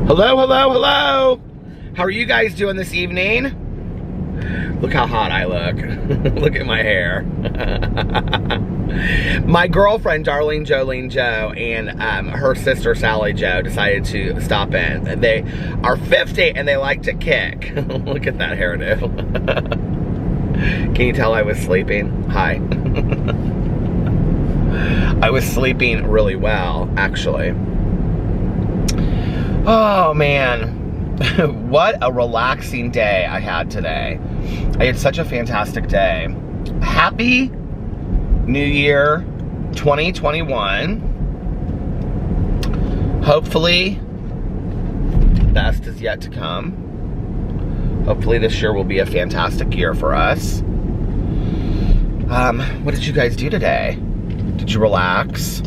Hello, hello, hello. How are you guys doing this evening? Look how hot I look. Look at my hair. My girlfriend, Darlene Jolene Joe, and her sister, Sally Joe, decided to stop in. They are 50 and they like to kick. Look at that hairdo. Can you tell I was sleeping? Hi. I was sleeping really well, actually. Oh, man. What a relaxing day I had today. I had such a fantastic day. Happy New Year 2021. Hopefully, the best is yet to come. Hopefully this year will be a fantastic year for us. What did you guys do today? Did you relax?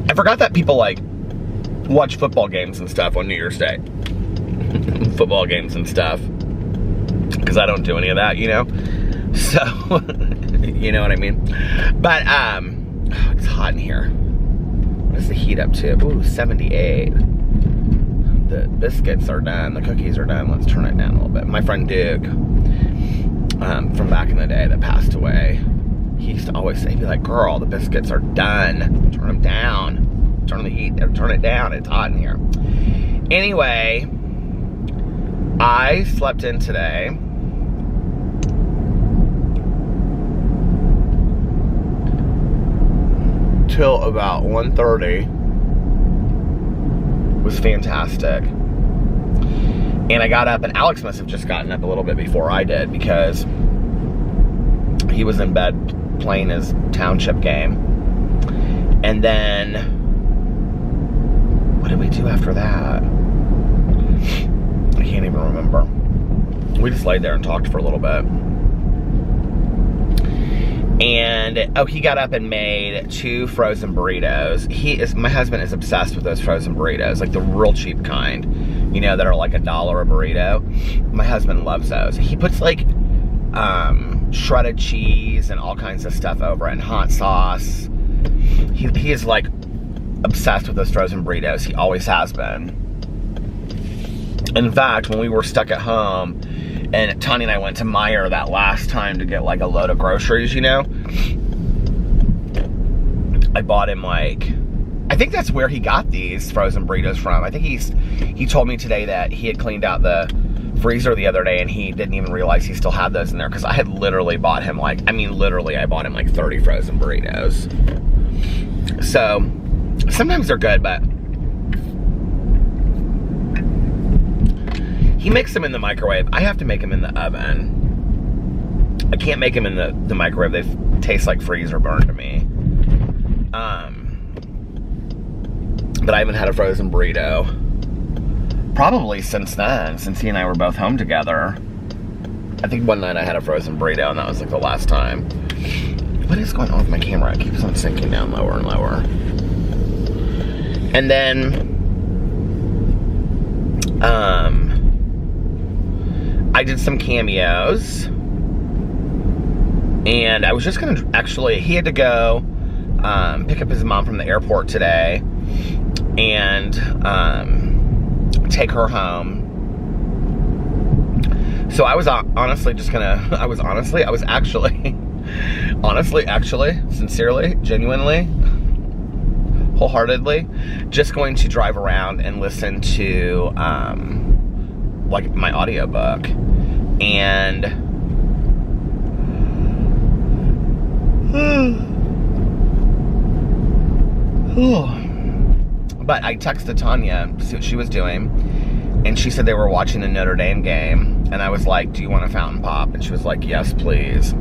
I forgot that people like watch football games and stuff on New Year's Day. Football games and stuff. Because I don't do any of that, you know? So, you know what I mean? But, it's hot in here. What is the heat up to? Ooh, 78. The biscuits are done. The cookies are done. Let's turn it down a little bit. My friend Duke, from back in the day that passed away, he used to always say, he'd be like, girl, the biscuits are done. Turn them down. Turn the heat, turn it down. It's hot in here. Anyway, I slept in today. Till about 1:30. It was fantastic. And I got up, and Alex must have just gotten up a little bit before I did because he was in bed playing his township game. And then, what did we do after that? I can't even remember. We just laid there and talked for a little bit. And, oh, he got up and made 2 frozen burritos. My husband is obsessed with those frozen burritos, like the real cheap kind, you know, that are like $1 a burrito. My husband loves those. He puts like, shredded cheese and all kinds of stuff over it, and hot sauce. He is like obsessed with those frozen burritos. He always has been. In fact, when we were stuck at home and Tanya and I went to Meijer that last time to get like a load of groceries, you know, I bought him like, I think that's where he got these frozen burritos from. I think he told me today that he had cleaned out the freezer the other day and he didn't even realize he still had those in there, because I had literally bought him like, I bought him like 30 frozen burritos. So sometimes they're good, but he makes them in the microwave. I have to make them in the oven. I can't make them in the microwave. They taste like freezer burn to me. But I haven't had a frozen burrito probably since then, since he and I were both home together. I think one night I had a frozen burrito, and that was like the last time. What is going on with my camera? It keeps on sinking down lower and lower. And then, I did some cameos. And I was just gonna, actually, he had to go pick up his mom from the airport today and take her home. So I was honestly just gonna, actually, sincerely, genuinely, wholeheartedly, just going to drive around and listen to, like, my audiobook. And but I texted Tanya to see what she was doing, and she said they were watching the Notre Dame game, and I was like, do you want a fountain pop? And she was like, yes, please.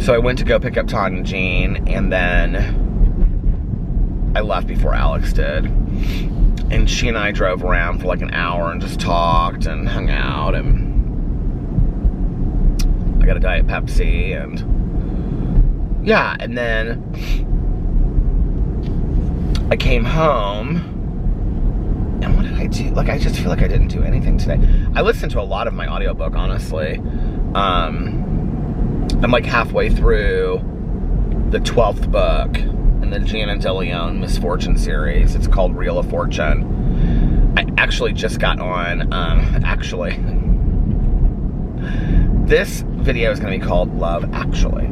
So I went to go pick up Todd and Jean, and then I left before Alex did. And she and I drove around for like an hour and just talked and hung out, and I got a Diet Pepsi, and yeah, and then I came home, and what did I do? Like, I just feel like I didn't do anything today. I listened to a lot of my audiobook, honestly. I'm like halfway through the 12th book, in the Gianna DeLeon Misfortune series. It's called Reel of Fortune. I actually just got on, this video is going to be called Love Actually.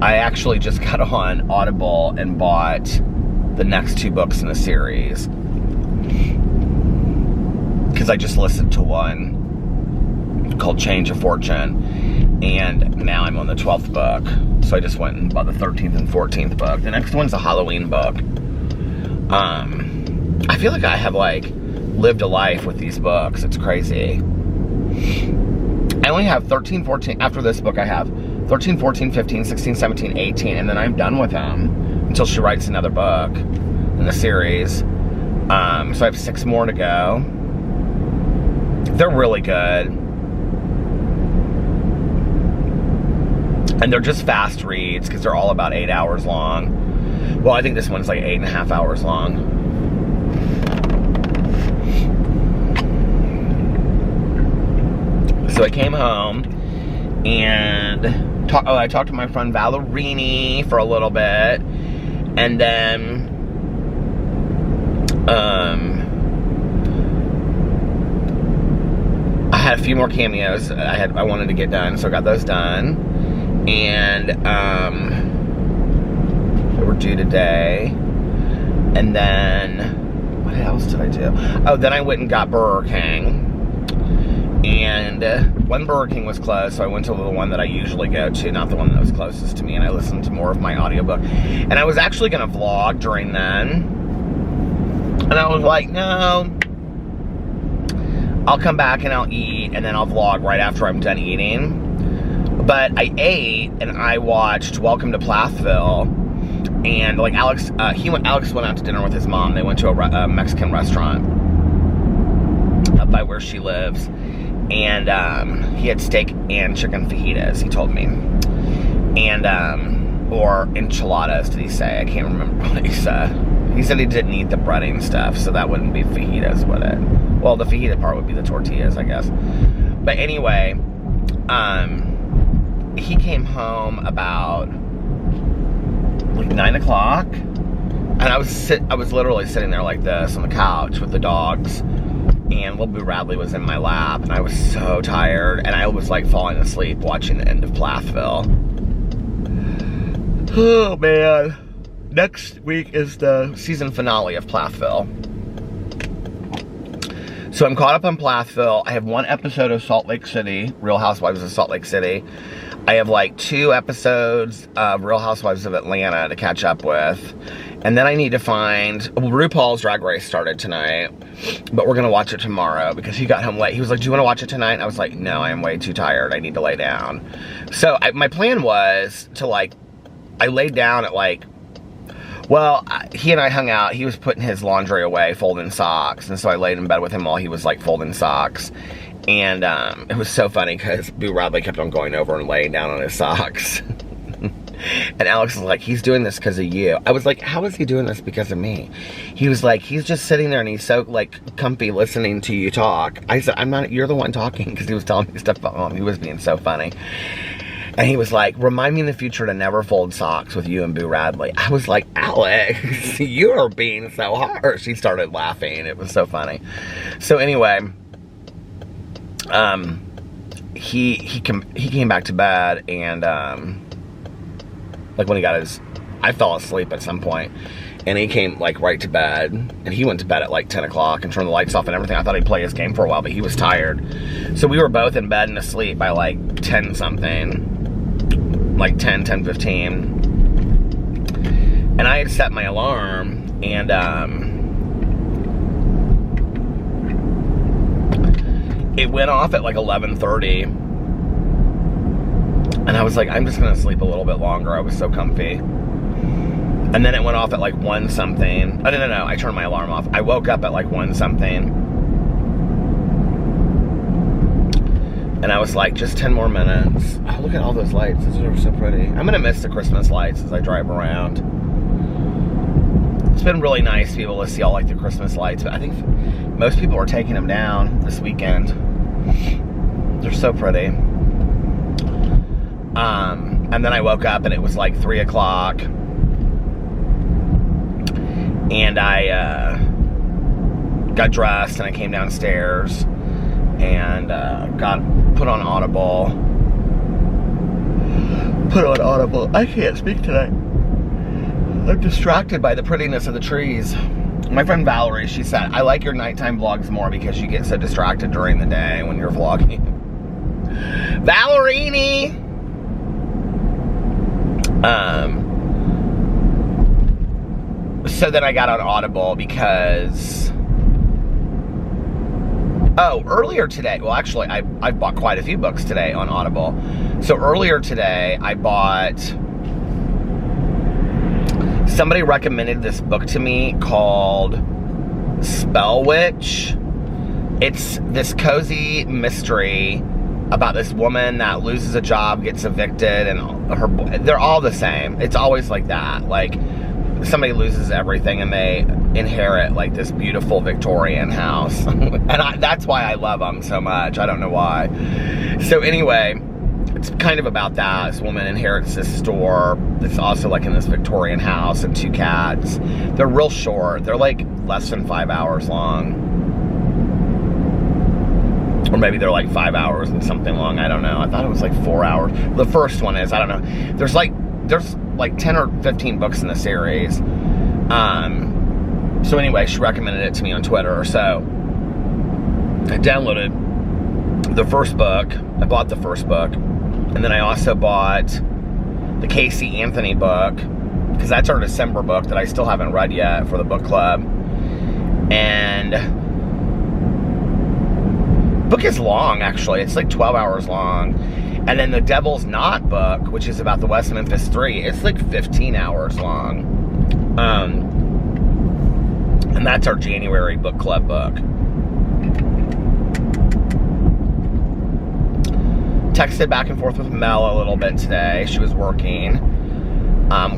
I actually just got on Audible and bought the next 2 books in the series. Because I just listened to one called Change of Fortune. And now I'm on the 12th book. So I just went and bought the 13th and 14th book. The next one's a Halloween book. I feel like I have like lived a life with these books. It's crazy. I only have 13, 14, after this book I have 13, 14, 15, 16, 17, 18, and then I'm done with them until she writes another book in the series. So I have 6 more to go. They're really good. And they're just fast reads because they're all about 8 hours long. Well, I think this one's like 8.5 hours long. So I came home and I talked to my friend Valerini for a little bit, and then I had a few more cameos I wanted to get done, so I got those done, and they were due today. And then what else did I do? Oh, then I went and got Burger King. And one Burger King was closed, so I went to the one that I usually go to, not the one that was closest to me, and I listened to more of my audiobook. And I was actually going to vlog during then. And I was like, no, I'll come back and I'll eat, and then I'll vlog right after I'm done eating. But I ate, and I watched Welcome to Plathville. And like Alex went out to dinner with his mom. They went to a Mexican restaurant up by where she lives. And he had steak and chicken fajitas, he told me. And, or enchiladas, did he say? I can't remember what he said. He said he didn't eat the breading stuff, so that wouldn't be fajitas, would it? Well, the fajita part would be the tortillas, I guess. But anyway, he came home about like 9 o'clock. And I was literally sitting there like this on the couch with the dogs. And Little Boo Radley was in my lap, and I was so tired, and I was like falling asleep watching the end of Plathville. Oh man. Next week is the season finale of Plathville. So I'm caught up on Plathville. I have 1 episode of Salt Lake City, Real Housewives of Salt Lake City. I have like 2 episodes of Real Housewives of Atlanta to catch up with. And then I need to find, well, RuPaul's Drag Race started tonight, but we're gonna watch it tomorrow because he got home late. He was like, do you wanna watch it tonight? And I was like, no, I am way too tired. I need to lay down. So my plan was to like, I laid down at like, well, he and I hung out. He was putting his laundry away, folding socks. And so I laid in bed with him while he was like folding socks. And it was so funny because Boo Radley kept on going over and laying down on his socks. And Alex was like, he's doing this because of you. I was like, how is he doing this because of me? He was like, he's just sitting there and he's so like comfy listening to you talk. I said, I'm not, you're the one talking, because he was telling me stuff about home. He was being so funny. And he was like, remind me in the future to never fold socks with you and Boo Radley. I was like, Alex, you are being so harsh. He started laughing. It was so funny. So anyway, he came back to bed, and like when he got his, I fell asleep at some point, and he came like right to bed, and he went to bed at like 10 o'clock and turned the lights off and everything. I thought he'd play his game for a while, but he was tired. So we were both in bed and asleep by like 10 something, like 10:15. And I had set my alarm, and it went off at like 11:30. And I was like, I'm just gonna sleep a little bit longer. I was so comfy. And then it went off at like 1 something. Oh, no, I turned my alarm off. I woke up at like 1 something. And I was like, just 10 more minutes. Oh, look at all those lights. Those are so pretty. I'm gonna miss the Christmas lights as I drive around. It's been really nice to be able to see all like the Christmas lights, but I think most people are taking them down this weekend. They're so pretty. And then I woke up and it was like 3 o'clock. And I got dressed and I came downstairs and got put on Audible. I can't speak today. I'm distracted by the prettiness of the trees. My friend Valerie, she said, I like your nighttime vlogs more because you get so distracted during the day when you're vlogging. Valerini! So then I got on Audible because, earlier today, well actually I bought quite a few books today on Audible. So earlier today I bought, somebody recommended this book to me called Spell Witch. It's this cozy mystery about this woman that loses a job, gets evicted, and they're all the same. It's always like that. Like, somebody loses everything and they inherit like this beautiful Victorian house. And that's why I love them so much. I don't know why. So anyway, it's kind of about that. This woman inherits this store that's also like in this Victorian house and 2 cats. They're real short. They're like less than 5 hours long. Or maybe they're like 5 hours and something long. I don't know. I thought it was like 4 hours. The first one is, I don't know. There's like 10 or 15 books in the series. So anyway, she recommended it to me on Twitter. So I downloaded the first book. I bought the first book. And then I also bought the Casey Anthony book, because that's our December book that I still haven't read yet for the book club. And the book is long, actually. It's like 12 hours long. And then the Devil's Knot book, which is about the West Memphis 3, it's like 15 hours long. And that's our January book club book. Texted back and forth with Mel a little bit today. She was working.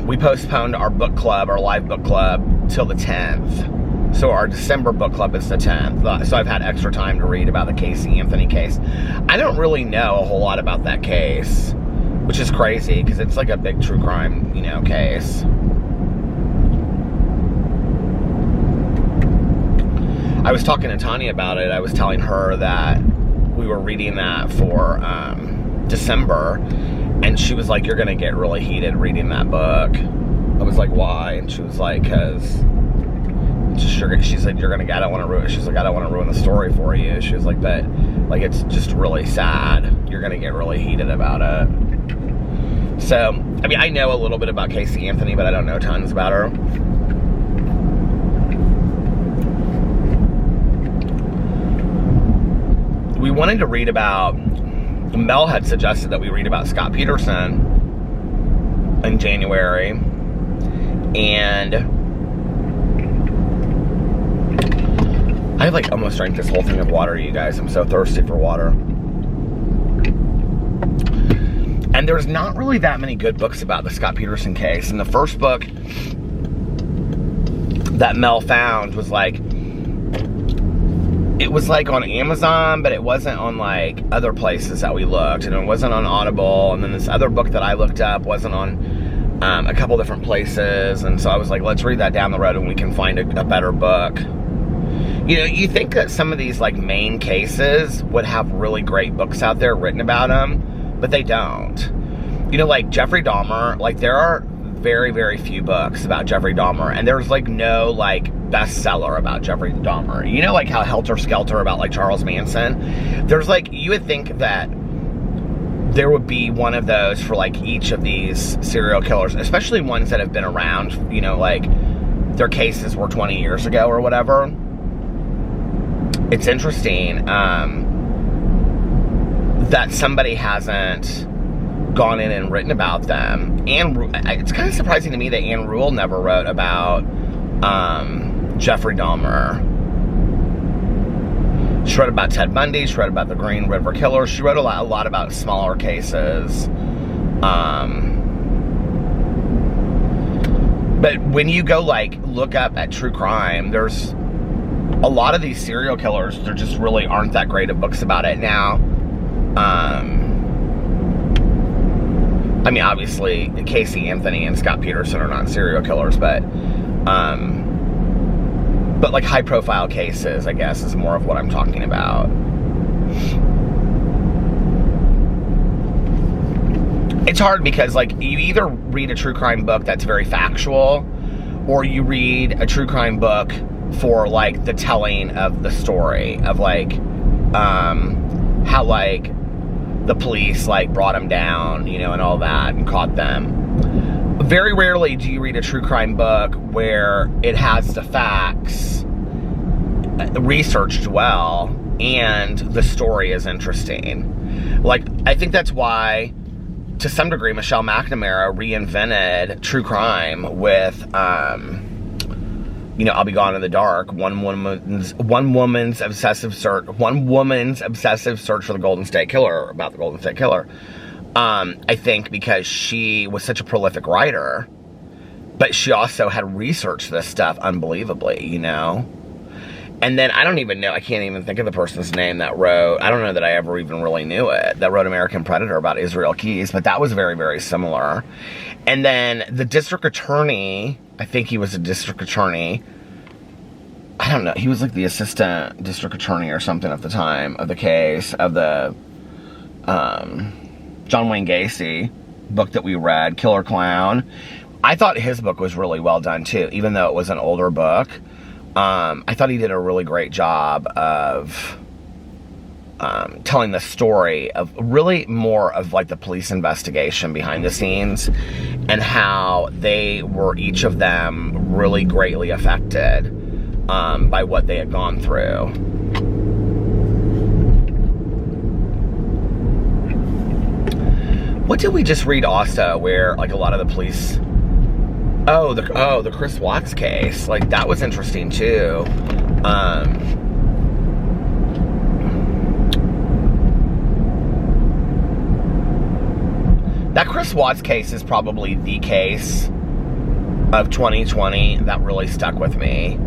We postponed our book club, our live book club, till the 10th. So our December book club is the 10th. So I've had extra time to read about the Casey Anthony case. I don't really know a whole lot about that case, which is crazy because it's like a big true crime, case. I was talking to Tanya about it. I was telling her that we were reading that for December, and she was like, you're gonna get really heated reading that book. I was like, why? And she was like, because she said, you're gonna, I don't want to ruin, she's like, I don't want to ruin the story for you. She was like, but like, it's just really sad. You're gonna get really heated about it. So, I mean, I know a little bit about Casey Anthony, but I don't know tons about her. We wanted to read about, Mel had suggested that we read about Scott Peterson in January, and I like almost drank this whole thing of water, you guys. I'm so thirsty for water. And there's not really that many good books about the Scott Peterson case. And the first book that Mel found was like, it was like on Amazon, but it wasn't on like other places that we looked, and it wasn't on Audible. And then this other book that I looked up wasn't on a couple different places. And so I was like, let's read that down the road and we can find a better book. You think that some of these like main cases would have really great books out there written about them, but they don't. Like Jeffrey Dahmer, like there are very, very few books about Jeffrey Dahmer, and there's like no like bestseller about Jeffrey Dahmer. Like how Helter Skelter about like Charles Manson. There's like, you would think that there would be one of those for like each of these serial killers, especially ones that have been around, like their cases were 20 years ago or whatever. It's interesting that somebody hasn't gone in and written about them. It's kind of surprising to me that Anne Rule never wrote about Jeffrey Dahmer. She wrote about Ted Bundy. She wrote about the Green River Killer. She wrote a lot about smaller cases. But when you go like look up at true crime, there's a lot of these serial killers, there just really aren't that great of books about it now. I mean, obviously, Casey Anthony and Scott Peterson are not serial killers, but like high-profile cases, I guess, is more of what I'm talking about. It's hard because, like, you either read a true crime book that's very factual, or you read a true crime book for, like, the telling of the story of, like, how, like, the police, like, brought them down, you know, and all that, and caught them. Very rarely do you read a true crime book where it has the facts researched well and the story is interesting. Like, I think that's why, to some degree, Michelle McNamara reinvented true crime with, you know, I'll Be Gone in the Dark, one woman's obsessive search for the Golden State Killer, about the Golden State Killer. I think because she was such a prolific writer, but she also had researched this stuff unbelievably, you know? And then I don't even know, I can't even think of the person's name that wrote, I don't know that I ever even really knew it, that wrote American Predator about Israel Keys, but that was very, very similar. And then the district attorney, I think he was a district attorney, I don't know, he was like the assistant district attorney or something at the time of the case, of the, John Wayne Gacy book that we read, Killer Clown. I thought his book was really well done too, even though it was an older book. I thought he did a really great job of telling the story of really more of like the police investigation behind the scenes and how they were, each of them, really greatly affected by what they had gone through. What did we just read also where, like, a lot of the police... the Chris Watts case. Like, that was interesting, too. That Chris Watts case is probably the case of 2020 that really stuck with me.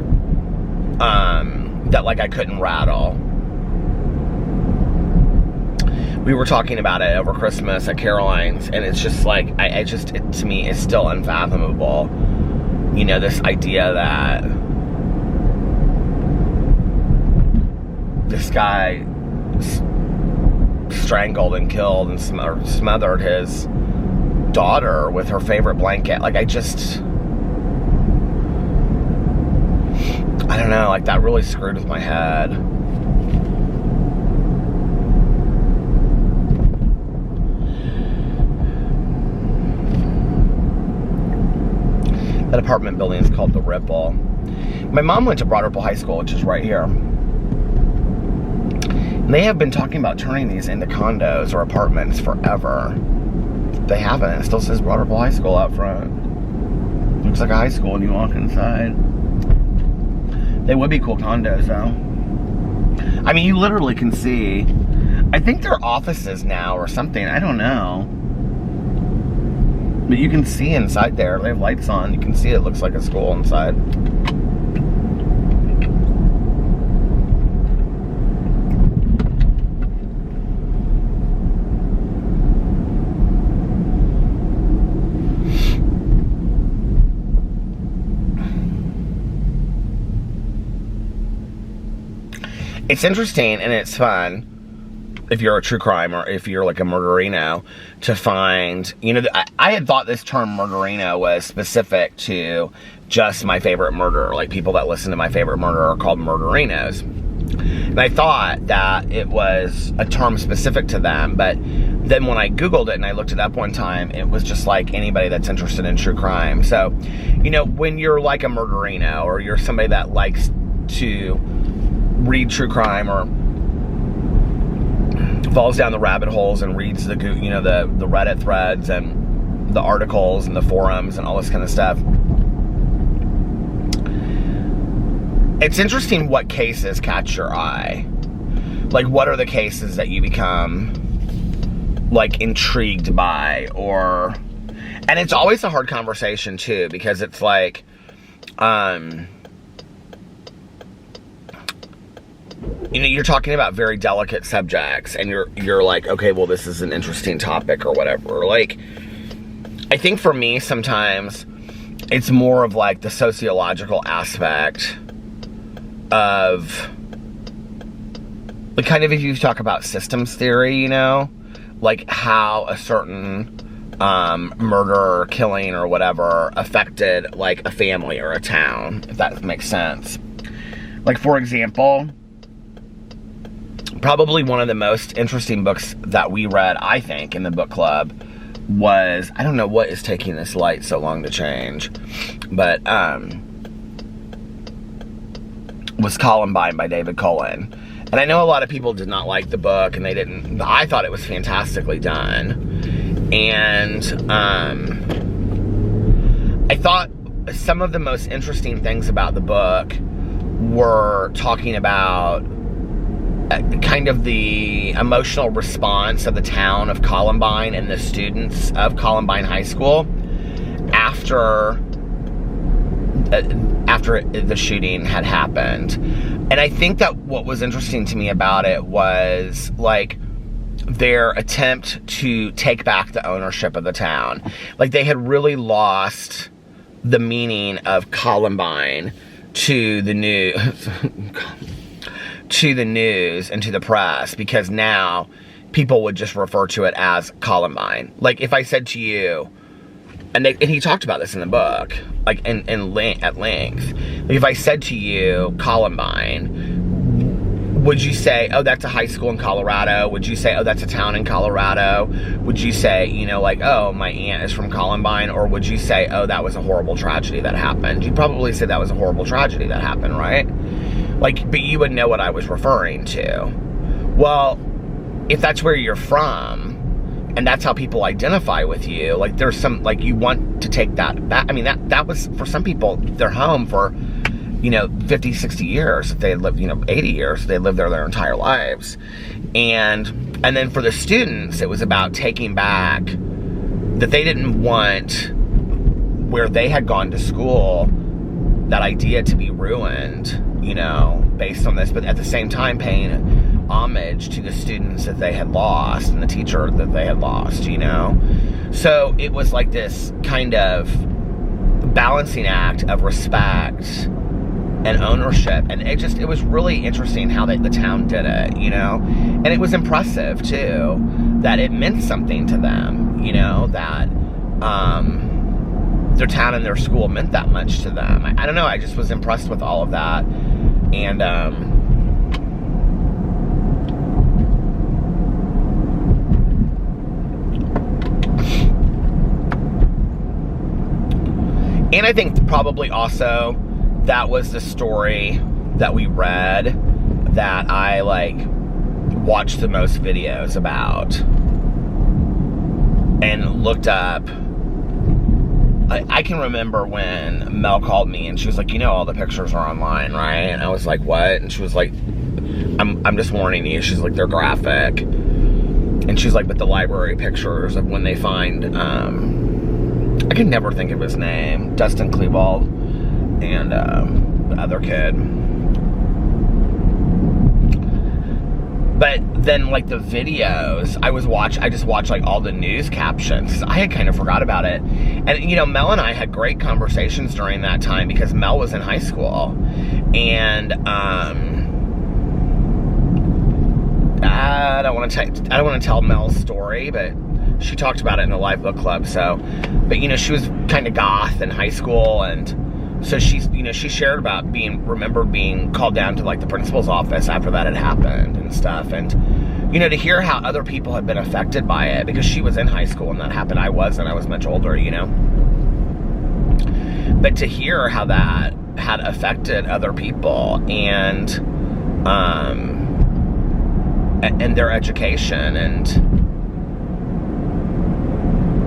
That, like, I couldn't rattle. We were talking about it over Christmas at Caroline's, and it's just like, it, to me, is still unfathomable. You know, this idea that this guy strangled and killed and smothered his daughter with her favorite blanket. Like, I don't know, like, that really screwed with my head. That apartment building is called The Ripple. My mom went to Broad Ripple High School, which is right here. And they have been talking about turning these into condos or apartments forever. They haven't. It still says Broad Ripple High School out front. Looks like a high school when you walk inside. They would be cool condos, though. I mean, you literally can see... I think they're offices now or something. I don't know. But you can see inside there. They have lights on. You can see it looks like a school inside. It's interesting and it's fun, if you're a true crime or if you're like a murderino, to find, you know, I had thought this term murderino was specific to just My Favorite Murder. Like, people that listen to My Favorite Murder are called murderinos. And I thought that it was a term specific to them, but then when I Googled it and I looked it up one time, it was just like anybody that's interested in true crime. So, you know, when you're like a murderino or you're somebody that likes to read true crime or falls down the rabbit holes and reads the, you know, the Reddit threads and the articles and the forums and all this kind of stuff. It's interesting what cases catch your eye. Like, what are the cases that you become, like, intrigued by? Or, and it's always a hard conversation too, because it's like, you know, you're talking about very delicate subjects, and you're like, okay, well, this is an interesting topic or whatever. Like, I think for me, sometimes it's more of like the sociological aspect of, like, kind of if you talk about systems theory, you know, like how a certain murder or killing or whatever affected like a family or a town, if that makes sense. Like, for example, probably one of the most interesting books that we read, I think, in the book club was, I don't know what is taking this light so long to change, but was Columbine by David Cullen. And I know a lot of people did not like the book, and they didn't. I thought it was fantastically done. And I thought some of the most interesting things about the book were talking about kind of the emotional response of the town of Columbine and the students of Columbine High School after the shooting had happened. And I think that what was interesting to me about it was, like, their attempt to take back the ownership of the town. Like, they had really lost the meaning of Columbine to the news, and to the press, because now people would just refer to it as Columbine. Like, if I said to you, and he talked about this in the book, like at length. Like, if I said to you Columbine, would you say, oh, that's a high school in Colorado? Would you say, oh, that's a town in Colorado? Would you say, you know, like, oh, my aunt is from Columbine? Or would you say, oh, that was a horrible tragedy that happened? You'd probably say that was a horrible tragedy that happened, right? Like, but you would know what I was referring to. Well, if that's where you're from, and that's how people identify with you, like, there's some, like, you want to take that back. I mean, that was, for some people, their home for, you know, 50, 60 years. They lived, you know, 80 years. They lived there their entire lives. And then for the students, it was about taking back that they didn't want where they had gone to school, that idea to be ruined, you know, based on this, but at the same time paying homage to the students that they had lost and the teacher that they had lost, you know? So it was like this kind of balancing act of respect and ownership, and it was really interesting how the town did it, you know? And it was impressive, too, that it meant something to them, you know, that their town and their school meant that much to them. I don't know, I just was impressed with all of that. And I think probably also that was the story that we read that I, like, watched the most videos about and looked up. I can remember when Mel called me and she was like, you know, all the pictures are online, right? And I was like, what? And she was like, I'm just warning you. She's like, they're graphic. And she's like, but the library pictures of when they find, I can never think of his name, Dustin Klebold and the other kid. But then, like, the videos, I just watched, like, all the news captions. I had kind of forgot about it. And, you know, Mel and I had great conversations during that time because Mel was in high school. And, I don't want to tell Mel's story, but she talked about it in the live book club, so. But, you know, she was kind of goth in high school, and so she shared about remembered being called down to, like, the principal's office after that had happened and stuff. And, you know, to hear how other people had been affected by it, because she was in high school when that happened. I wasn't. I was much older, you know. But to hear how that had affected other people and their education, and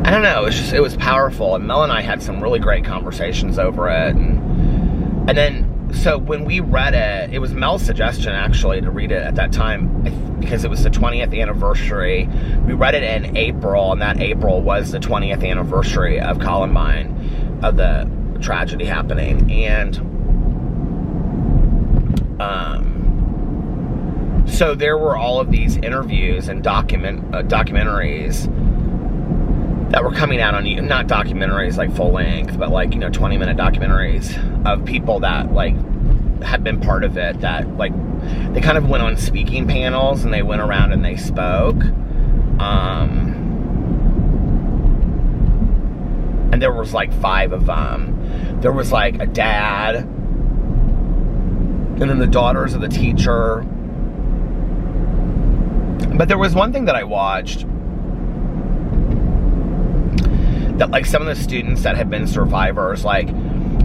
I don't know, it was powerful. And Mel and I had some really great conversations over it. And then, so when we read it, it was Mel's suggestion, actually, to read it at that time, because it was the 20th anniversary. We read it in April, and that April was the 20th anniversary of Columbine, of the tragedy happening. And so there were all of these interviews and documentaries that were coming out on, not documentaries like full length, but like, 20-minute documentaries of people that like had been part of it, that like they kind of went on speaking panels and they went around and they spoke. And there was like 5 of them. There was like a dad, and then the daughters of the teacher. But there was one thing that I watched that like some of the students that had been survivors, like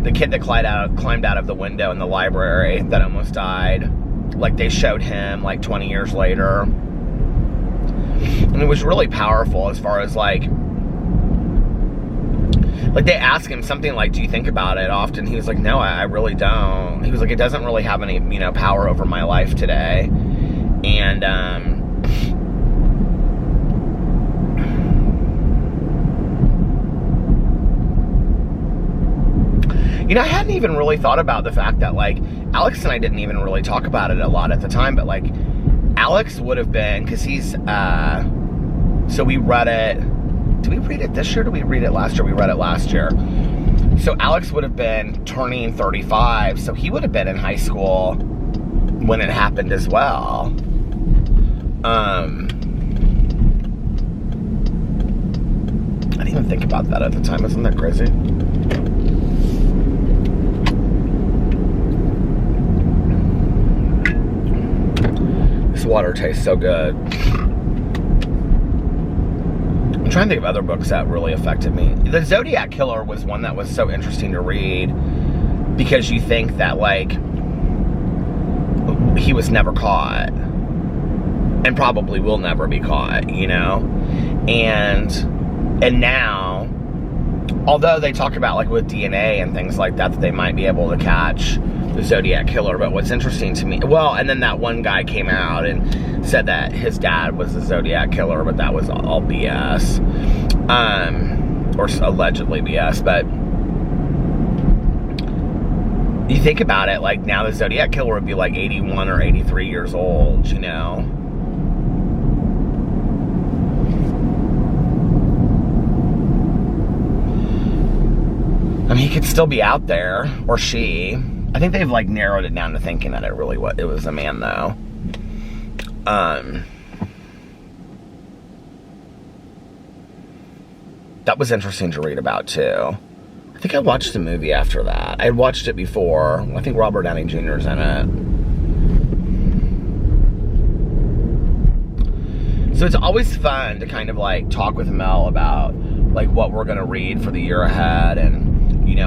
the kid that climbed out of the window in the library that almost died, like they showed him like 20 years later. And it was really powerful as far as like they asked him something like, do you think about it often? He was like, no, I really don't. He was like, it doesn't really have any, power over my life today. And, I hadn't even really thought about the fact that, like, Alex and I didn't even really talk about it a lot at the time, but, like, Alex would have been, because he's, so we read it, did we read it this year or did we read it last year? We read it last year. So Alex would have been turning 35, so he would have been in high school when it happened as well. I didn't even think about that at the time. Isn't that crazy? This water tastes so good. I'm trying to think of other books that really affected me. The Zodiac Killer was one that was so interesting to read because you think that, like, he was never caught and probably will never be caught, and now, although they talk about, like, with DNA and things like that, that they might be able to catch the Zodiac Killer, but what's interesting to me, and then that one guy came out and said that his dad was the Zodiac Killer, but that was all BS, or allegedly BS, but you think about it, like, now the Zodiac Killer would be like 81 or 83 years old, I mean, he could still be out there, or she. I think they've, like, narrowed it down to thinking that it was a man, though. That was interesting to read about, too. I think I watched the movie after that. I had watched it before. I think Robert Downey Jr.'s in it. So it's always fun to kind of, like, talk with Mel about, like, what we're going to read for the year ahead, and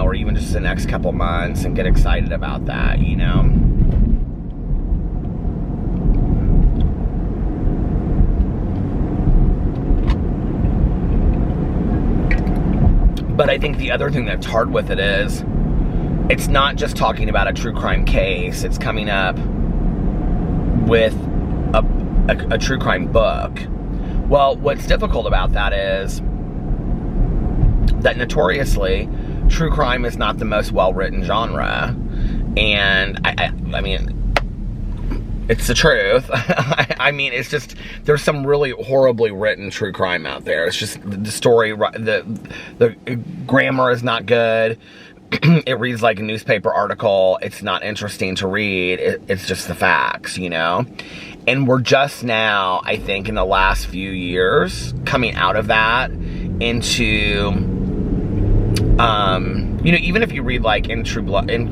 or even just the next couple months, and get excited about that, But I think the other thing that's hard with it is, it's not just talking about a true crime case, it's coming up with a true crime book. Well, what's difficult about that is that notoriously, true crime is not the most well-written genre, and I mean, it's the truth. I mean, it's just, there's some really horribly written true crime out there. It's just the story, the grammar is not good. It reads like a newspaper article. It's not interesting to read. It's just the facts, And we're just now, I think, in the last few years, coming out of that into, even if you read, like, In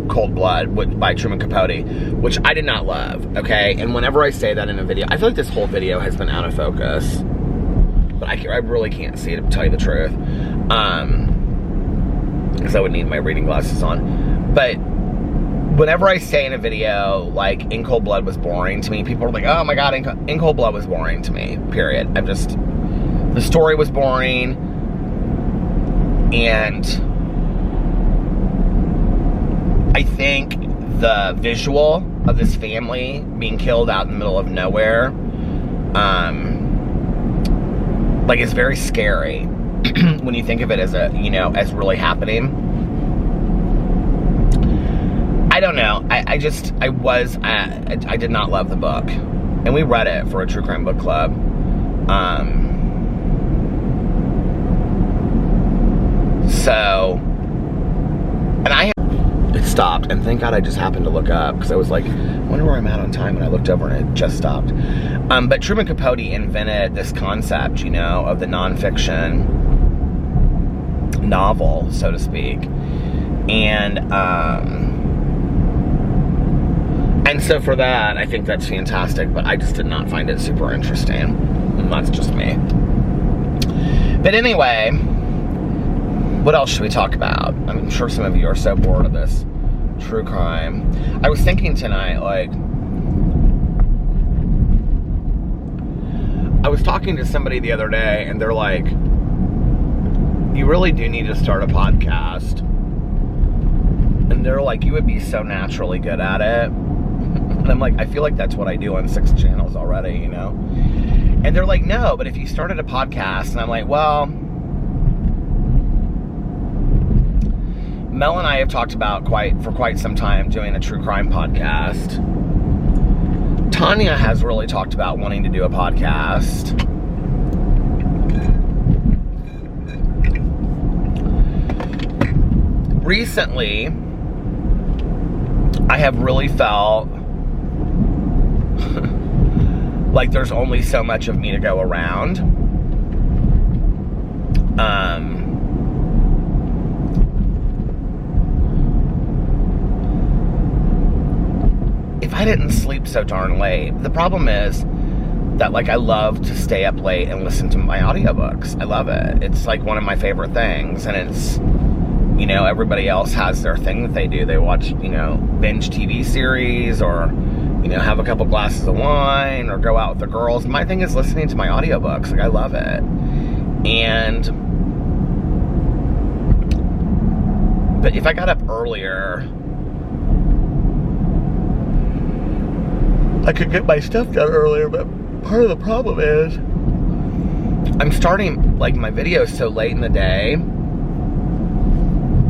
Cold Blood by Truman Capote, which I did not love, okay? And whenever I say that in a video, I feel like this whole video has been out of focus, but I really can't see it, to tell you the truth, because I would need my reading glasses on. But whenever I say in a video, like, In Cold Blood was boring to me, people are like, oh my god, In Cold Blood was boring to me, period. The story was boring, and I think the visual of this family being killed out in the middle of nowhere, like, is very scary when you think of it as as really happening. I don't know. I did not love the book, and we read it for a true crime book club. So, and it stopped, and thank God I just happened to look up, because I was like, I wonder where I'm at on time, and I looked over and it just stopped. But Truman Capote invented this concept, you know, of the nonfiction novel, so to speak. And so for that, I think that's fantastic, but I just did not find it super interesting. And that's just me. But anyway, what else should we talk about? I'm sure some of you are so bored of this true crime. I was thinking tonight, like, I was talking to somebody the other day, and they're like, you really do need to start a podcast. And they're like, you would be so naturally good at it. And I'm like, I feel like that's what I do on 6 channels already, you know? And they're like, no, but if you started a podcast, and I'm like, well, Mel and I have talked about for quite some time doing a true crime podcast. Tanya has really talked about wanting to do a podcast. Recently, I have really felt like there's only so much of me to go around. If I didn't sleep so darn late, the problem is that, like, I love to stay up late and listen to my audiobooks. I love it. It's like one of my favorite things, and it's, you know, everybody else has their thing that they do. They watch, you know, binge TV series, or, you know, have a couple glasses of wine, or go out with the girls. My thing is listening to my audiobooks. Like, I love it. But if I got up earlier, I could get my stuff done earlier, but part of the problem is I'm starting, like, my videos so late in the day.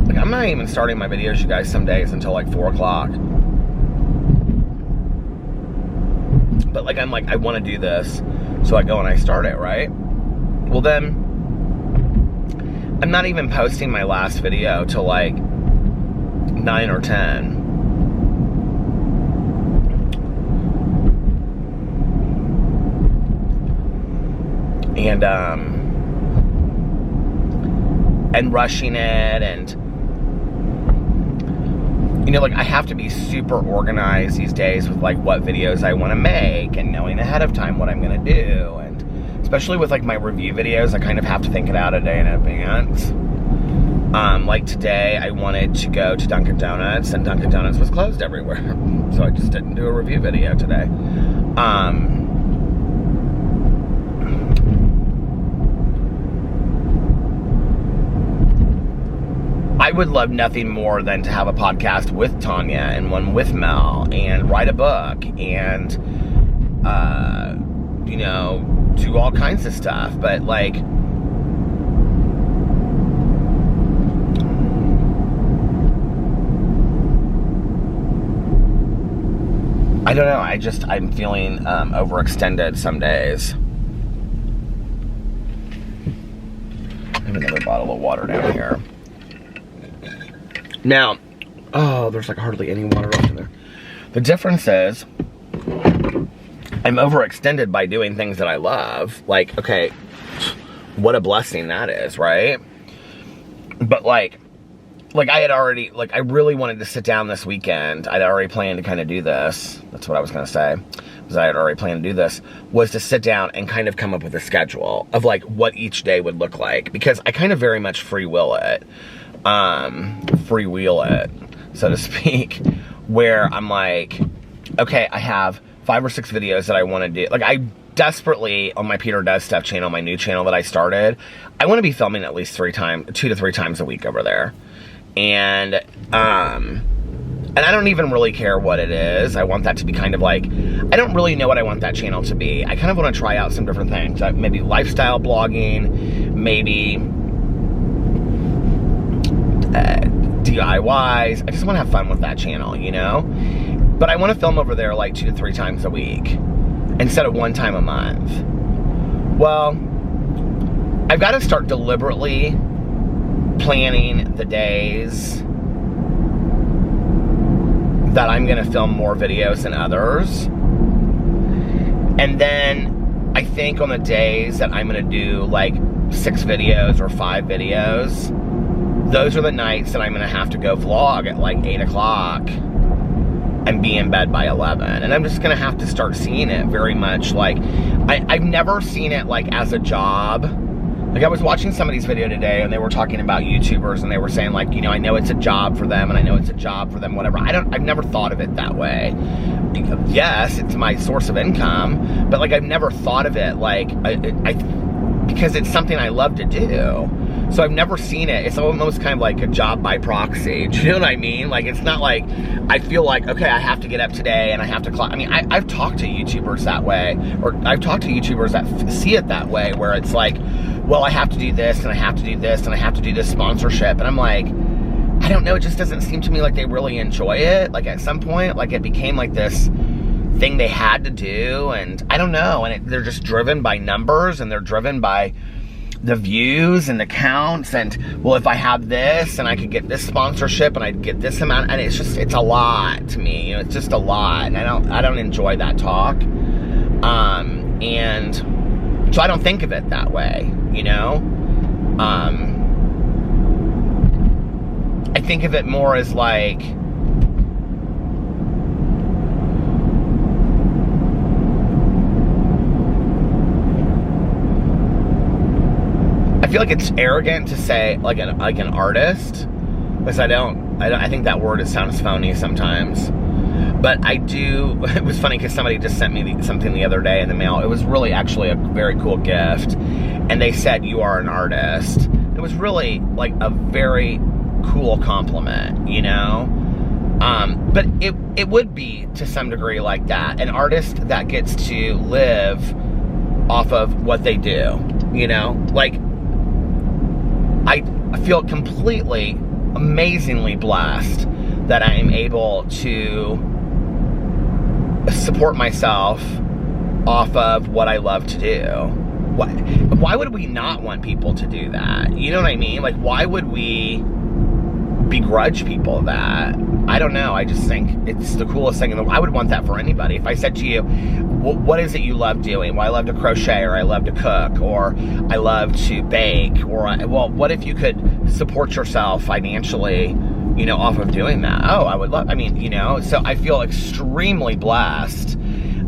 Like, I'm not even starting my videos, you guys, some days until like 4 o'clock. But, like, I'm like, I want to do this, so I go and I start it, right? Well, then I'm not even posting my last video till like 9 or 10. And rushing it, and, you know, like, I have to be super organized these days with, like, what videos I want to make, and knowing ahead of time what I'm going to do. And especially with, like, my review videos, I kind of have to think it out a day in advance. Like today, I wanted to go to Dunkin' Donuts, and Dunkin' Donuts was closed everywhere. So I just didn't do a review video today. I would love nothing more than to have a podcast with Tanya, and one with Mel, and write a book, and, you know, do all kinds of stuff. But, like, I don't know, I'm feeling overextended some days. I have another bottle of water down here. Now, oh, there's like hardly any water left in there. The difference is, I'm overextended by doing things that I love. Like, okay, what a blessing that is, right? But like I had already, like, I really wanted to sit down this weekend. I'd already planned to kind of do this. That's what I was going to say. Was I had already planned to do this, was to sit down and kind of come up with a schedule of, like, what each day would look like. Because I kind of very much freewheel it, so to speak, where I'm like, okay, I have 5 or 6 videos that I want to do. Like, I desperately, on my Peter Does Stuff channel, my new channel that I started, I want to be filming at least 2 to 3 times a week over there. And I don't even really care what it is. I want that to be kind of like, I don't really know what I want that channel to be. I kind of want to try out some different things. Maybe lifestyle blogging, maybe DIYs. I just want to have fun with that channel, you know? But I want to film over there like 2 to 3 times a week instead of 1 time a month. Well, I've got to start deliberately planning the days that I'm gonna film more videos than others. And then I think on the days that I'm gonna do like 6 videos or 5 videos, those are the nights that I'm gonna have to go vlog at like 8 o'clock and be in bed by 11. And I'm just gonna have to start seeing it very much like, I've never seen it like as a job. Like I was watching somebody's video today and they were talking about YouTubers and they were saying like, you know, I know it's a job for them and I know it's a job for them, whatever. I've never thought of it that way. Yes, it's my source of income, but like I've never thought of it like, because it's something I love to do. So I've never seen it. It's almost kind of like a job by proxy. Do you know what I mean? Like, it's not like, I feel like, okay, I have to get up today and I have to clock. I mean, I've talked to YouTubers that way, or I've talked to YouTubers that see it that way, where it's like, well, I have to do this and I have to do this and I have to do this sponsorship. And I'm like, I don't know, it just doesn't seem to me like they really enjoy it. Like at some point, like it became like this thing they had to do, and I don't know, and they're just driven by numbers and they're driven by the views and the counts, and well, if I have this and I could get this sponsorship and I'd get this amount, and it's a lot to me, you know, it's just a lot, and I don't enjoy that talk, and so I don't think of it that way, you know. I think of it more as like, I feel like it's arrogant to say like an artist, because I think that word sounds phony sometimes. But I do, it was funny because somebody just sent me something the other day in the mail. It was really actually a very cool gift. And they said, "You are an artist." It was really like a very cool compliment, you know? But it would be to some degree like that. An artist that gets to live off of what they do, you know? Like, I feel completely, amazingly blessed that I am able to support myself off of what I love to do. Why would we not want people to do that? You know what I mean? Like, why would we begrudge people that? I don't know. I just think it's the coolest thing in the world. I would want that for anybody. If I said to you, what is it you love doing? Well, I love to crochet, or I love to cook, or I love to bake, or, well, what if you could support yourself financially, you know, off of doing that? Oh, I would love, I mean, you know, so I feel extremely blessed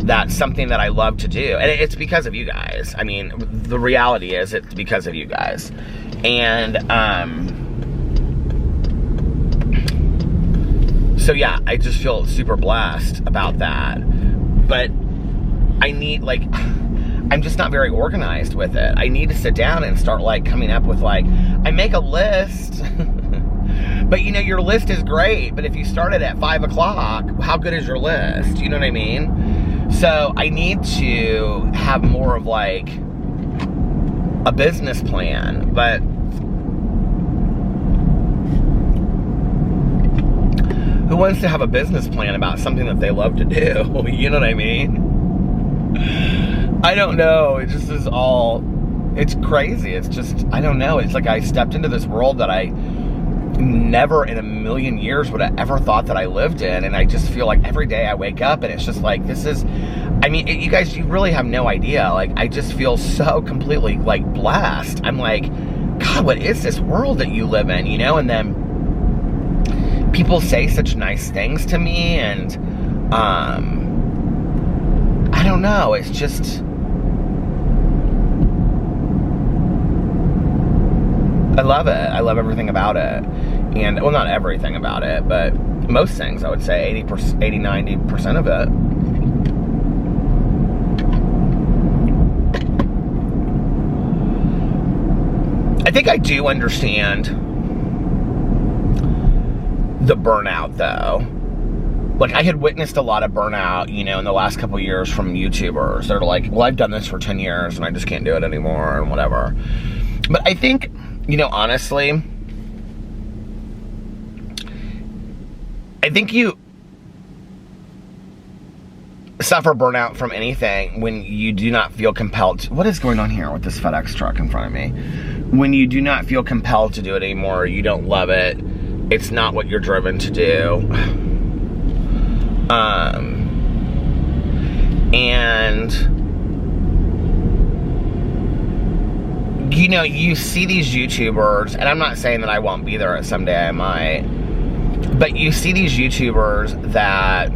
that something that I love to do, and it's because of you guys. I mean, the reality is it's because of you guys. And, so yeah, I just feel super blessed about that. But I need, like, I'm just not very organized with it. I need to sit down and start, like, coming up with, like, I make a list. But, you know, your list is great. But if you started at 5 o'clock, how good is your list? You know what I mean? So I need to have more of, like, a business plan. But who wants to have a business plan about something that they love to do? You know what I mean? I don't know. It just is all, it's crazy. It's just, I don't know. It's like I stepped into this world that I never in a million years would have ever thought that I lived in. And I just feel like every day I wake up and it's just like, this is, I mean, you guys, you really have no idea. Like, I just feel so completely, like, blessed. I'm like, God, what is this world that you live in, you know? And then people say such nice things to me, and I don't know, it's just, I love it. I love everything about it. And, well, not everything about it, but most things, I would say 80, 90% of it. I think I do understand the burnout, though. Like, I had witnessed a lot of burnout, you know, in the last couple of years from YouTubers. They're like, well, I've done this for 10 years and I just can't do it anymore and whatever. But I think, you know, honestly, I think suffer burnout from anything when you do not feel compelled to, what is going on here with this FedEx truck in front of me? When you do not feel compelled to do it anymore, you don't love it, it's not what you're driven to do. And you know, you see these YouTubers, and I'm not saying that I won't be there someday, I might, but you see these YouTubers that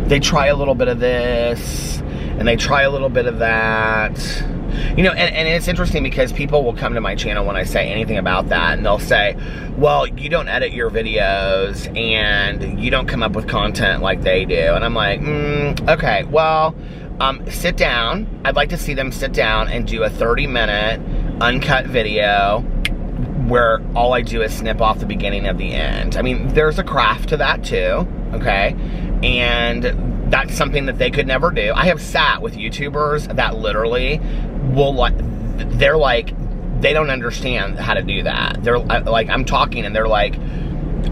they try a little bit of this, and they try a little bit of that. You know, and it's interesting because people will come to my channel when I say anything about that, and they'll say, well, you don't edit your videos, and you don't come up with content like they do. And I'm like, okay, well, sit down. I'd like to see them sit down and do a 30-minute uncut video where all I do is snip off the beginning of the end. I mean, there's a craft to that too, okay? And that's something that they could never do. I have sat with YouTubers that literally will, they're like, they don't understand how to do that. They're like, I'm talking and they're like,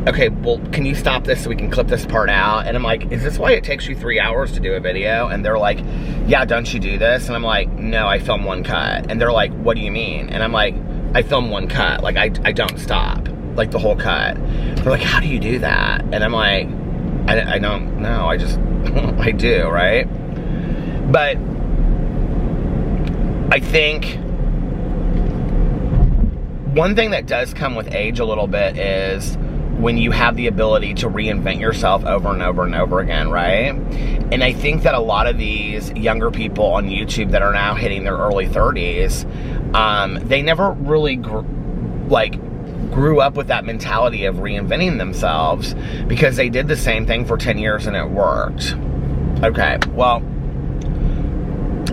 okay, well, can you stop this so we can clip this part out? And I'm like, is this why it takes you 3 hours to do a video? And they're like, yeah, don't you do this? And I'm like, no, I film one cut. And they're like, what do you mean? And I'm like, I film one cut. Like, I don't stop, like the whole cut. They're like, how do you do that? And I'm like, I don't know, I just, I do, right? But I think one thing that does come with age a little bit is when you have the ability to reinvent yourself over and over and over again, right? And I think that a lot of these younger people on YouTube that are now hitting their early 30s, they never really grew up with that mentality of reinventing themselves because they did the same thing for 10 years and it worked. Okay, well,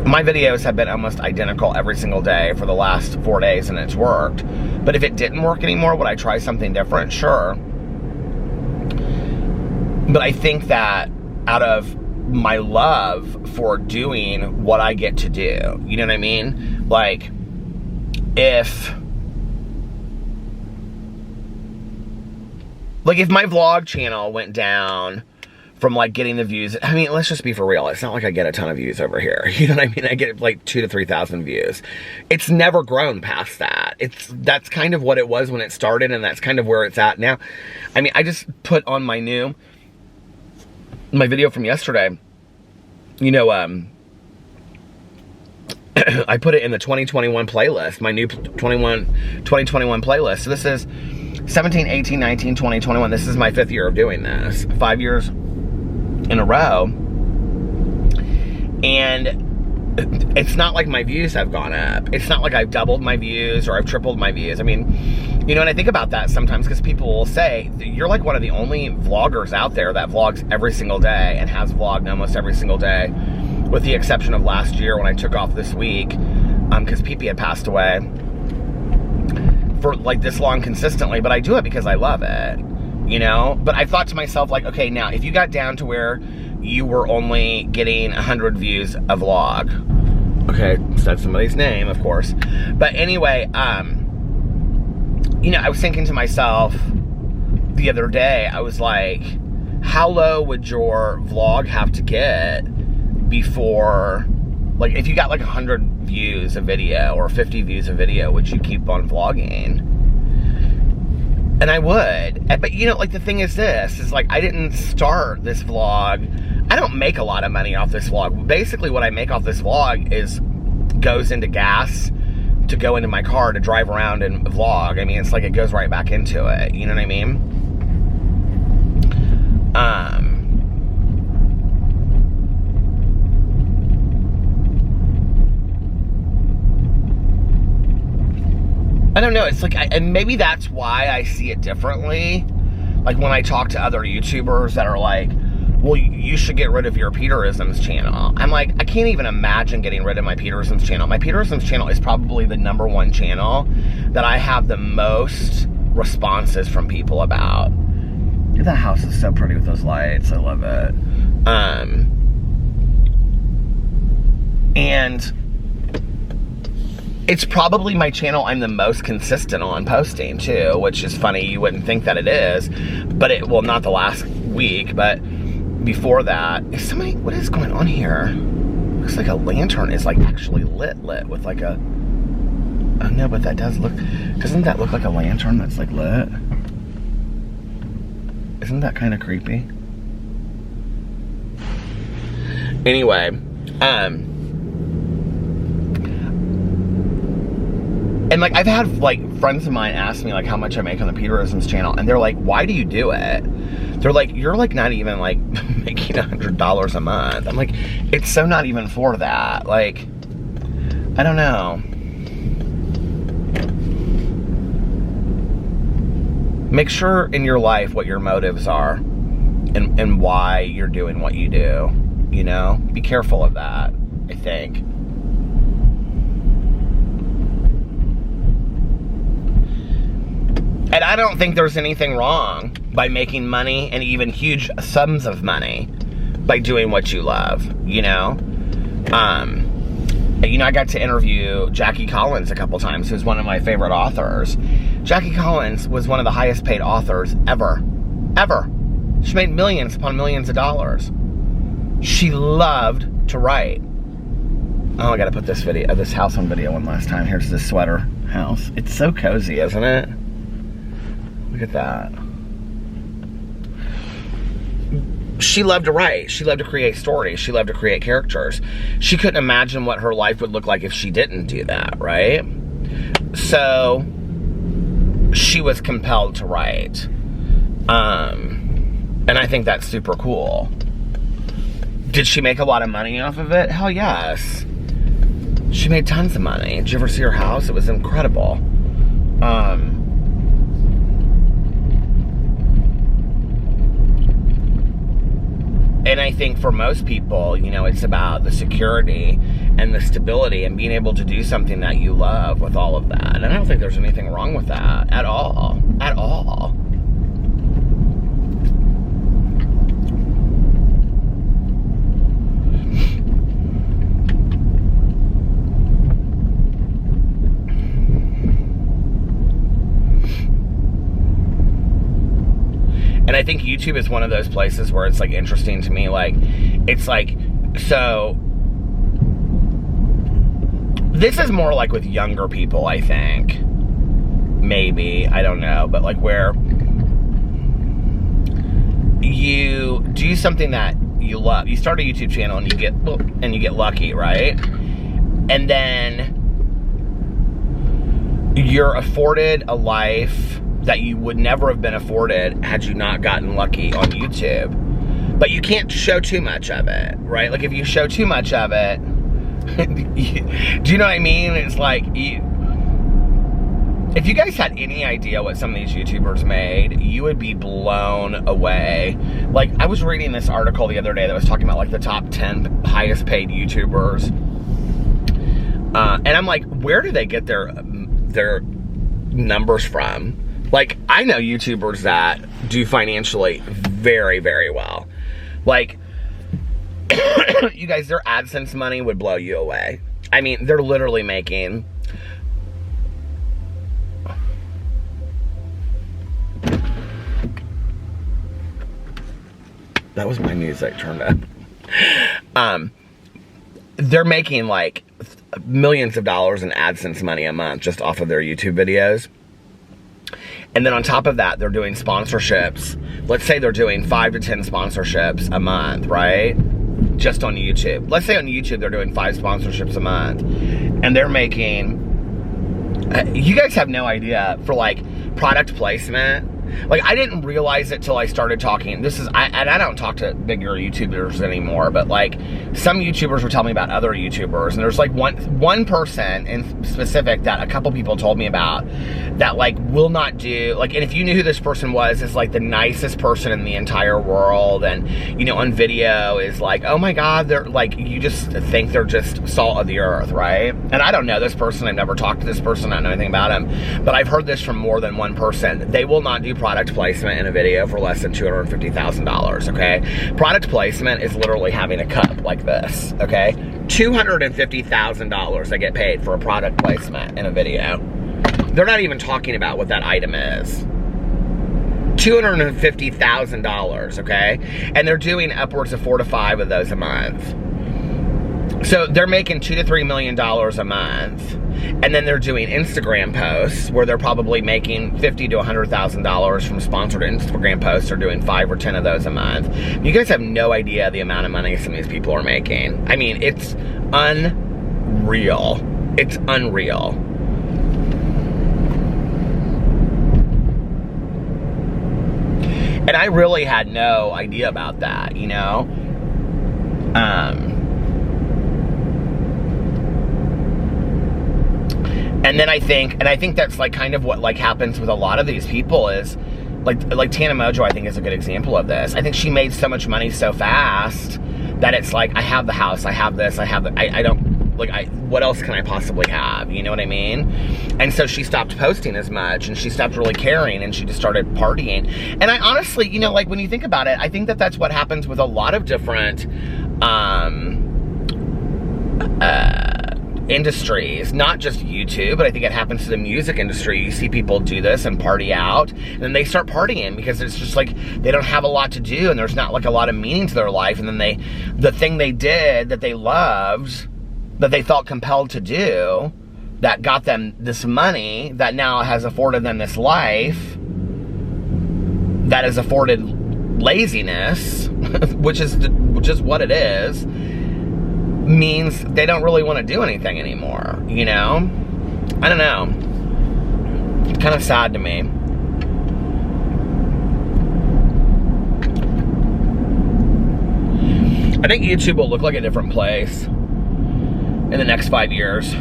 my videos have been almost identical every single day for the last 4 days and it's worked. But if it didn't work anymore, would I try something different? Sure. But I think that out of my love for doing what I get to do, you know what I mean? Like, if my vlog channel went down from like getting the views, I mean, let's just be for real. It's not like I get a ton of views over here. You know what I mean? I get like 2,000 to 3,000 views. It's never grown past that. That's kind of what it was when it started, and that's kind of where it's at now. I mean, I just put on my video from yesterday, you know, I put it in the 2021 playlist, my new 2021 playlist. So this is 17, 18, 19, 20, 21. This is my 5th year of doing this. 5 years in a row. And it's not like my views have gone up. It's not like I've doubled my views or I've tripled my views. I mean, you know, and I think about that sometimes because people will say, you're like one of the only vloggers out there that vlogs every single day and has vlogged almost every single day, with the exception of last year when I took off this week because Pee-Pee had passed away, for like this long consistently. But I do it because I love it, you know? But I thought to myself, like, okay, now if you got down to where you were only getting 100 views a vlog, okay, said somebody's name, of course, but anyway, you know, I was thinking to myself the other day, I was like, how low would your vlog have to get before, like, if you got like 100 views a video or 50 views a video, would you keep on vlogging? And I would. But you know, like, the thing is this, is like, I didn't start this vlog, I don't make a lot of money off this vlog. Basically what I make off this vlog goes into gas to go into my car to drive around and vlog. I mean, it's like it goes right back into it, you know what I mean? I don't know, it's like, and maybe that's why I see it differently. Like when I talk to other YouTubers that are like, well, you should get rid of your Peterisms channel. I'm like, I can't even imagine getting rid of my Peterisms channel. My Peterisms channel is probably the #1 channel that I have the most responses from people about. That house is so pretty with those lights, I love it. And It's probably my channel I'm the most consistent on posting too, which is funny. You wouldn't think that it is, but well, not the last week, but before that. Is somebody, what is going on here? Looks like a lantern is like actually lit with like a, oh no, but that does look, doesn't that look like a lantern that's like lit? Isn't that kind of creepy? Anyway, and like I've had like friends of mine ask me like how much I make on the Peterisms channel, and they're like, why do you do it? They're like, you're like not even like making $100 a month. I'm like, it's so not even for that. Like, I don't know. Make sure in your life what your motives are and why you're doing what you do, you know? Be careful of that, I think. And I don't think there's anything wrong by making money, and even huge sums of money, by doing what you love, you know? You know, I got to interview Jackie Collins a couple times, who's one of my favorite authors. Jackie Collins was one of the highest paid authors ever. Ever. She made millions upon millions of dollars. She loved to write. Oh, I gotta put this video, this house on video one last time. Here's this sweater house. It's so cozy, isn't it? Look at that. She loved to write. She loved to create stories. She loved to create characters. She couldn't imagine what her life would look like if she didn't do that, right? So she was compelled to write. And I think that's super cool. Did she make a lot of money off of it? Hell yes. She made tons of money. Did you ever see her house? It was incredible. And I think for most people, you know, it's about the security and the stability and being able to do something that you love with all of that. And I don't think there's anything wrong with that at all. At all. And I think YouTube is one of those places where it's like interesting to me. Like, it's like, so this is more like with younger people, I think. Maybe, I don't know, but like where you do something that you love. You start a YouTube channel and you get lucky, right? And then you're afforded a life that you would never have been afforded had you not gotten lucky on YouTube. But you can't show too much of it, right? Like if you show too much of it, do you know what I mean? It's like, if you guys had any idea what some of these YouTubers made, you would be blown away. Like, I was reading this article the other day that was talking about like the top 10 highest paid YouTubers. And I'm like, where do they get their numbers from? Like, I know YouTubers that do financially very, very well. Like, you guys, their AdSense money would blow you away. I mean, they're literally making... That was my music turned up. They're making like millions of dollars in AdSense money a month just off of their YouTube videos. And then on top of that, they're doing sponsorships. Let's say they're doing 5 to 10 sponsorships a month, right? Just on YouTube. Let's say on YouTube they're doing 5 sponsorships a month. And they're making... you guys have no idea for like product placement. Like, I didn't realize it till I started talking. I don't talk to bigger YouTubers anymore, but like some YouTubers were telling me about other YouTubers, and there's like one person in specific that a couple people told me about that like will not do, like, and if you knew who this person was, is like the nicest person in the entire world, and you know, on video is like, oh my god, they're like, you just think they're just salt of the earth, right? And I don't know this person, I've never talked to this person, I don't know anything about him, but I've heard this from more than one person. They will not do product placement in a video for less than $250,000, okay? Product placement is literally having a cup like this, okay? $250,000 they get paid for a product placement in a video. They're not even talking about what that item is. $250,000, okay? And they're doing upwards of 4 to 5 of those a month. So they're making $2 to $3 million a month. And then they're doing Instagram posts where they're probably making $50,000 to $100,000 from sponsored Instagram posts. They're doing 5 or 10 of those a month. You guys have no idea the amount of money some of these people are making. I mean, it's unreal. It's unreal. And I really had no idea about that, you know? And then I think that's like kind of what like happens with a lot of these people is like Tana Mojo, I think, is a good example of this. I think she made so much money so fast that it's like, I have the house, I have this, I have the, I don't, like, what else can I possibly have? You know what I mean? And so she stopped posting as much, and she stopped really caring, and she just started partying. And I honestly, you know, like, when you think about it, I think that that's what happens with a lot of different industries, not just YouTube, but I think it happens to the music industry. You see people do this and party out, and then they start partying because it's just like they don't have a lot to do, and there's not like a lot of meaning to their life, and then the thing they did that they loved, that they felt compelled to do, that got them this money, that now has afforded them this life, that has afforded laziness, which is what it is, means they don't really want to do anything anymore, you know? I don't know. It's kind of sad to me. I think YouTube will look like a different place in the next 5 years.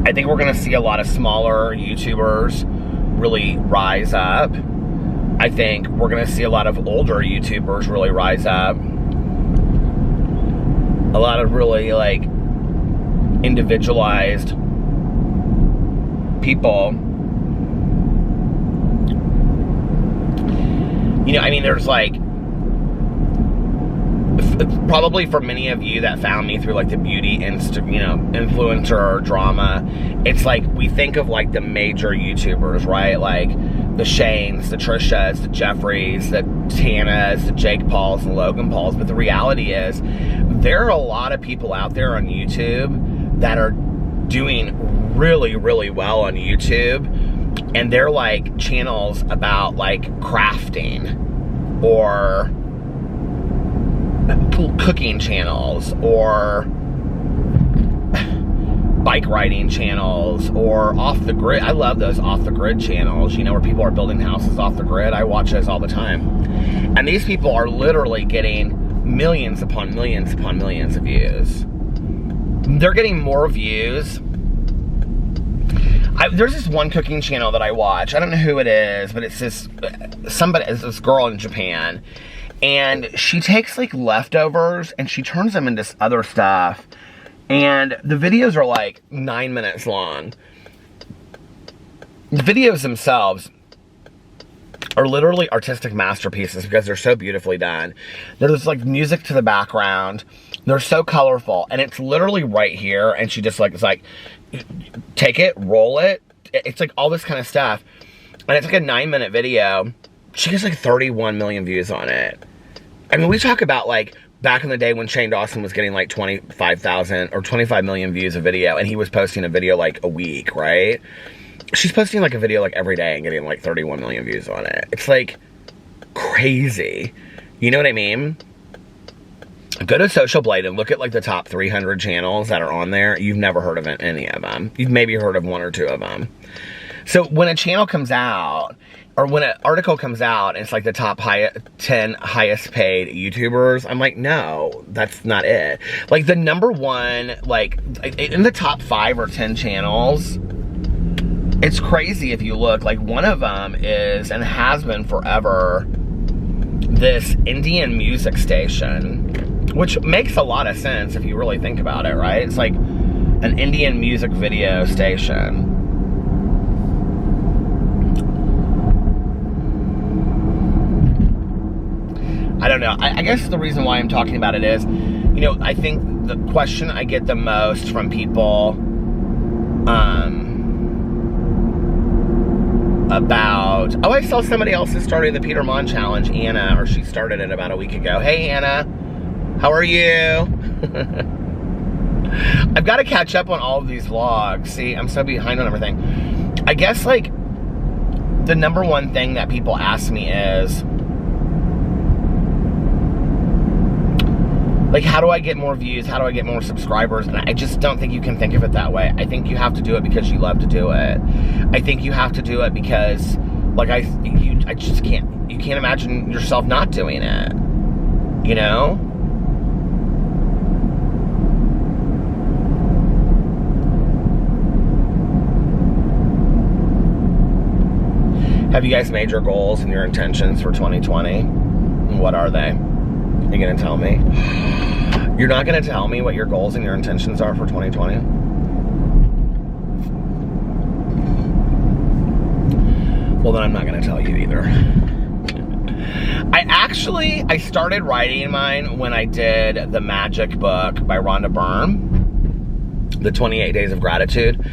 I think we're going to see a lot of smaller YouTubers really rise up. I think we're going to see a lot of older YouTubers really rise up. A lot of really, like, individualized people. You know, I mean, there's, like, probably for many of you that found me through, like, the beauty, influencer drama, it's like, we think of, like, the major YouTubers, right? Like, the Shanes, the Trishas, the Jeffreys, the Tanas, the Jake Pauls, and Logan Pauls, but the reality is, there are a lot of people out there on YouTube that are doing really, really well on YouTube, and they're like channels about like crafting or cooking channels or bike riding channels or off the grid. I love those off the grid channels, you know, where people are building houses off the grid. I watch those all the time. And these people are literally getting millions upon millions upon millions of views. They're getting more views. There's this one cooking channel that I watch. I don't know who it is, but it's this girl in Japan, and she takes like leftovers and she turns them into other stuff, and the videos are like 9 minutes long. The videos themselves are literally artistic masterpieces because they're so beautifully done. There's like music to the background. They're so colorful, and it's literally right here, and she just like, it's like, take it, roll it. It's like all this kind of stuff. And it's like a 9-minute video. She gets like 31 million views on it. I mean, we talk about like back in the day when Shane Dawson was getting like 25,000 or 25 million views a video, and he was posting a video like a week, right? She's posting like a video like every day and getting like 31 million views on it. It's like crazy. You know what I mean? Go to Social Blade and look at like the top 300 channels that are on there. You've never heard of any of them. You've maybe heard of 1 or 2 of them. So when a channel comes out, or when an article comes out, and it's like the top 10 highest paid YouTubers, I'm like, no, that's not it. Like the number one, like in the top 5 or 10 channels, it's crazy if you look. Like one of them is, and has been forever, this Indian music station, which makes a lot of sense if you really think about it, right? It's like an Indian music video station. I don't know. I guess the reason why I'm talking about it is, you I think the question I get the most from people about, I saw somebody else is starting the Peter Monn challenge, Anna, or she started it about a week ago. Hey, Anna, how are you? I've got to catch up on all of these vlogs. See, I'm so behind on everything. I guess, like, the number one thing that people ask me is, like, how do I get more views? How do I get more subscribers? And I just don't think you can think of it that way. I think you have to do it because you love to do it. I think you have to do it because, like, I just can't, you can't imagine yourself not doing it, you know? Have you guys made your goals and your intentions for 2020? What are they? Are you gonna tell me? You're not gonna tell me what your goals and your intentions are for 2020? Well, then I'm not gonna tell you either. I started writing mine when I did the Magic book by Rhonda Byrne, the 28 Days of Gratitude.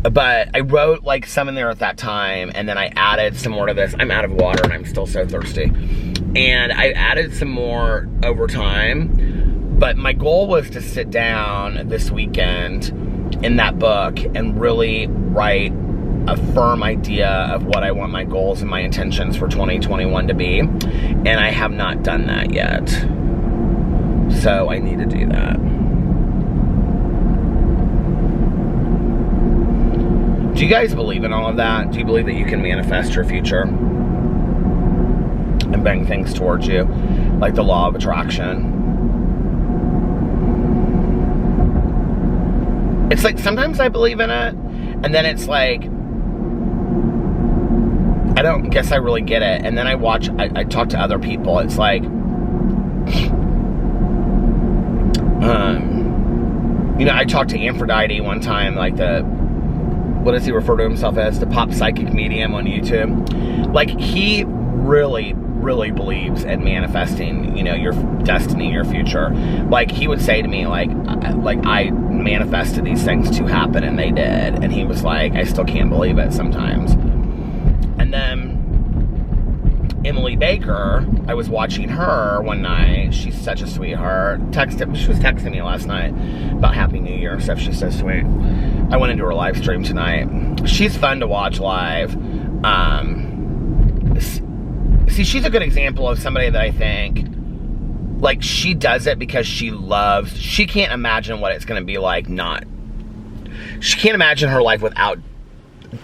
But I wrote like some in there at that time, and then I added some more to this. I'm out of water and I'm still so thirsty. And I added some more over time, but my goal was to sit down this weekend in that book and really write a firm idea of what I want my goals and my intentions for 2021 to be. And I have not done that yet. So I need to do that. Do you guys believe in all of that? Do you believe that you can manifest your future and bring things towards you, like the law of attraction? It's like sometimes I believe in it, and then it's like I don't guess I really get it. And then I talk to other people. It's like, I talked to Aphrodite one time, like what does he refer to himself as? The pop psychic medium on YouTube. Like, he really, really believes in manifesting, your destiny, your future. Like, he would say to me, like I manifested these things to happen, and they did. And he was like, I still can't believe it sometimes. And then Emily Baker, I was watching her one night. She's such a sweetheart. She was texting me last night about Happy New Year and stuff. She's so sweet. I went into her live stream tonight. She's fun to watch live. See, she's a good example of somebody that I think, like, she does it because she can't imagine what it's going to be like she can't imagine her life without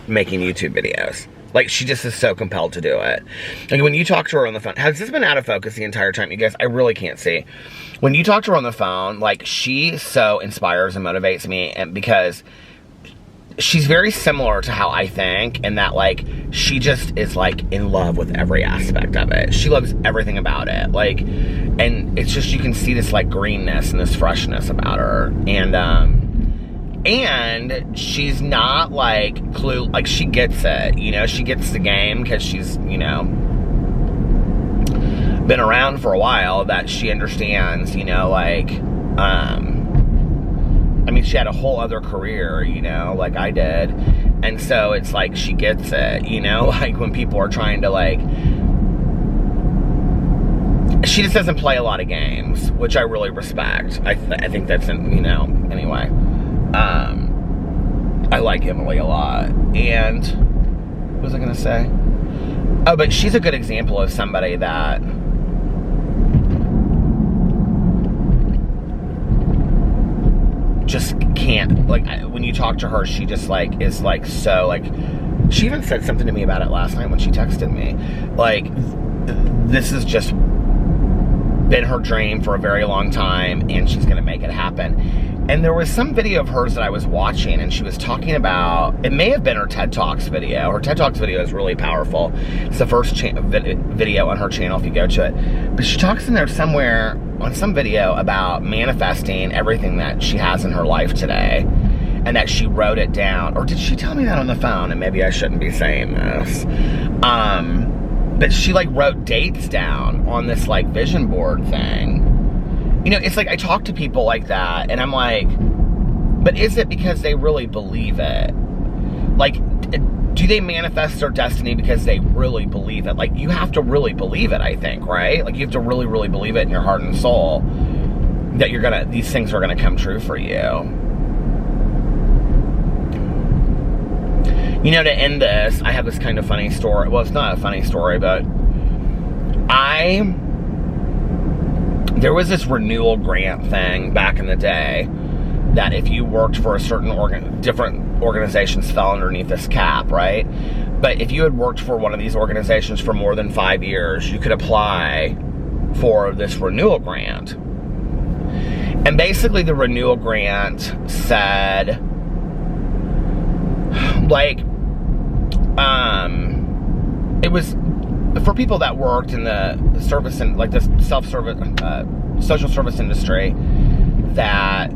making YouTube videos. Like, she just is so compelled to do it. Like, when you talk to her on the phone, has this been out of focus the entire time, you guys? I really can't see. When you talk to her on the phone, like, she so inspires and motivates me, and because she's very similar to how I think, in that, like, she just is, like, in love with every aspect of it. She loves everything about it. Like, and it's just, you can see this, like, greenness and this freshness about her. And she's not, like, like, she gets it, she gets the game, because she's, been around for a while, that she understands, like, I mean, she had a whole other career, like I did, and so it's like, she gets it, like, when people are trying to, like, she just doesn't play a lot of games, which I really respect. I think that's, anyway. I like Emily a lot. And what was I gonna say? Oh, but she's a good example of somebody that just can't, like, when you talk to her, she just, like, is, like, so, like, she even said something to me about it last night when she texted me. Like, this has just been her dream for a very long time, and she's gonna make it happen. And there was some video of hers that I was watching, and she was talking about, it may have been her TED Talks video. Her TED Talks video is really powerful. It's the first video on her channel if you go to it. But she talks in there somewhere on some video about manifesting everything that she has in her life today, and that she wrote it down. Or did she tell me that on the phone? And maybe I shouldn't be saying this. But she, like, wrote dates down on this, like, vision board thing. You know, it's like I talk to people like that, and I'm like, but is it because they really believe it? Like, do they manifest their destiny because they really believe it? Like, you have to really believe it, I think, right? Like, you have to really, really believe it in your heart and soul that these things are gonna come true for you. You know, to end this, I have this kind of funny story. Well, it's not a funny story, but there was this renewal grant thing back in the day that if you worked for a certain different organizations fell underneath this cap, right? But if you had worked for one of these organizations for more than 5 years, you could apply for this renewal grant. And basically the renewal grant said, like, it was for people that worked in the service and like the self-service, social service industry, that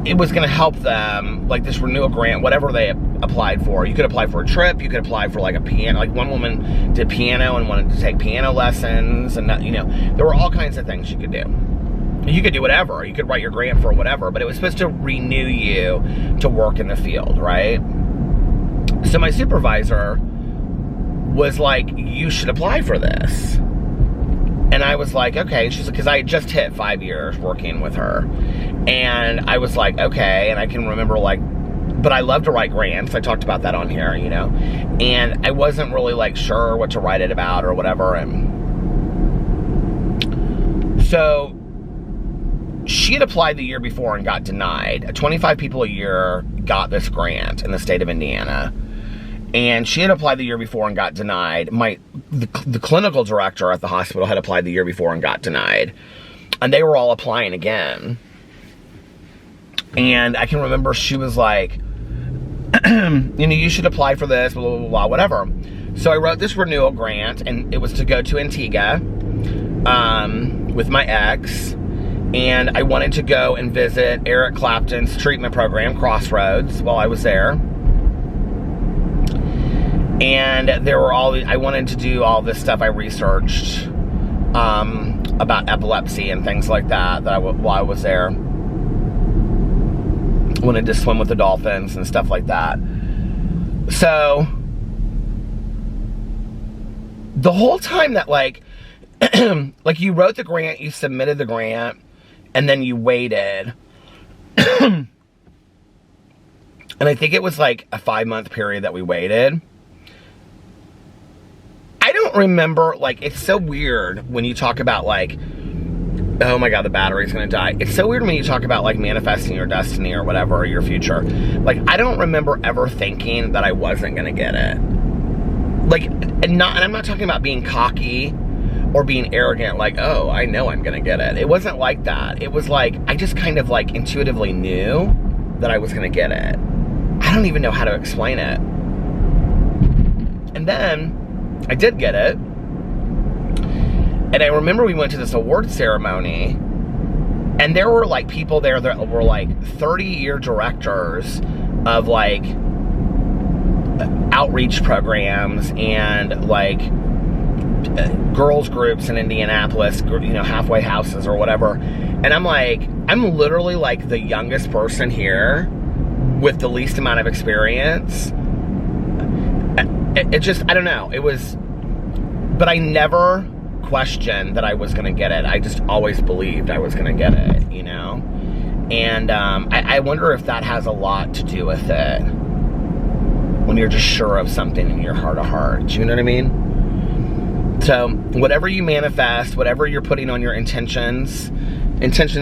it was going to help them, like this renewal grant, whatever they applied for. You could apply for a trip, you could apply for like a piano, like one woman did piano and wanted to take piano lessons, and that, you know, there were all kinds of things you could do. You could do whatever, you could write your grant for whatever, but it was supposed to renew you to work in the field, right? So my supervisor was like, you should apply for this. And I was like, okay. She's like, because I had just hit 5 years working with her. And I was like, okay. And I can remember, like, but I love to write grants. I talked about that on here, you know. And I wasn't really, like, sure what to write it about or whatever. And so she had applied the year before and got denied. 25 people a year got this grant in the state of Indiana. And she had applied the year before and got denied. The clinical director at the hospital had applied the year before and got denied. And they were all applying again. And I can remember she was like, you know, you should apply for this, blah, blah, blah, blah, whatever. So I wrote this renewal grant, and it was to go to Antigua with my ex. And I wanted to go and visit Eric Clapton's treatment program, Crossroads, while I was there. And there were I wanted to do all this stuff I researched about epilepsy and things like that while I was there. Wanted to swim with the dolphins and stuff like that. So the whole time that, like, like, you wrote the grant, you submitted the grant, and then you waited. And I think it was like a 5-month period that we waited. I don't remember, like, it's so weird when you talk about, like, oh my God, the battery's gonna die. It's so weird when you talk about, like, manifesting your destiny or whatever, or your future. Like, I don't remember ever thinking that I wasn't gonna get it. Like, and I'm not talking about being cocky or being arrogant, like, oh, I know I'm gonna get it. It wasn't like that. It was like, I just kind of, like, intuitively knew that I was gonna get it. I don't even know how to explain it. And then I did get it. And I remember we went to this award ceremony, and there were, like, people there that were, like, 30-year directors of, like, outreach programs and, like, girls groups in Indianapolis, you know, halfway houses or whatever. And I'm like, I'm literally, like, the youngest person here with the least amount of experience. It just, I don't know. It was, but I never questioned that I was going to get it. I just always believed I was going to get it, you know? And I wonder if that has a lot to do with it. When you're just sure of something in your heart of hearts, you know what I mean? So, whatever you manifest, whatever you're putting on your intentions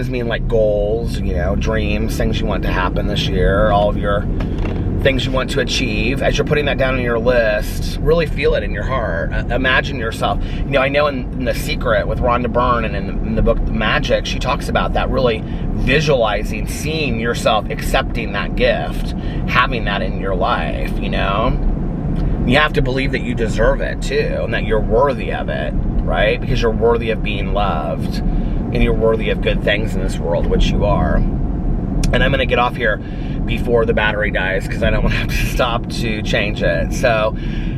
mean, like, goals, you know, dreams, things you want to happen this year, all of your things you want to achieve. As you're putting that down on your list, really feel it in your heart. Imagine yourself. You know, I know in The Secret with Rhonda Byrne and in the book Magic, she talks about that, really visualizing, seeing yourself accepting that gift, having that in your life, you know? You have to believe that you deserve it too, and that you're worthy of it, right? Because you're worthy of being loved, and you're worthy of good things in this world, which you are. And I'm going to get off here before the battery dies, because I don't want to have to stop to change it. So,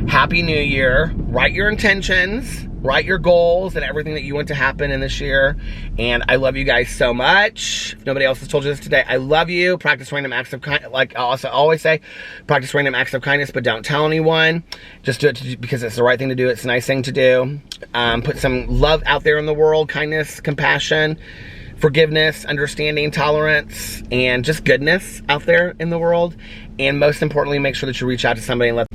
Happy New Year. Write your intentions. Write your goals and everything that you want to happen in this year. And I love you guys so much. If nobody else has told you this today, I love you. Practice random acts of kindness. Like I also always say, practice random acts of kindness, but don't tell anyone. Just do it because it's the right thing to do. It's a nice thing to do. Put some love out there in the world. Kindness, compassion, forgiveness, understanding, tolerance, and just goodness out there in the world. And most importantly, make sure that you reach out to somebody and let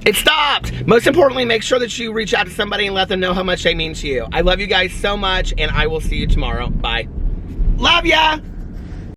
it stopped! Most importantly, make sure that you reach out to somebody and let them know how much they mean to you. I love you guys so much, and I will see you tomorrow. Bye. Love ya!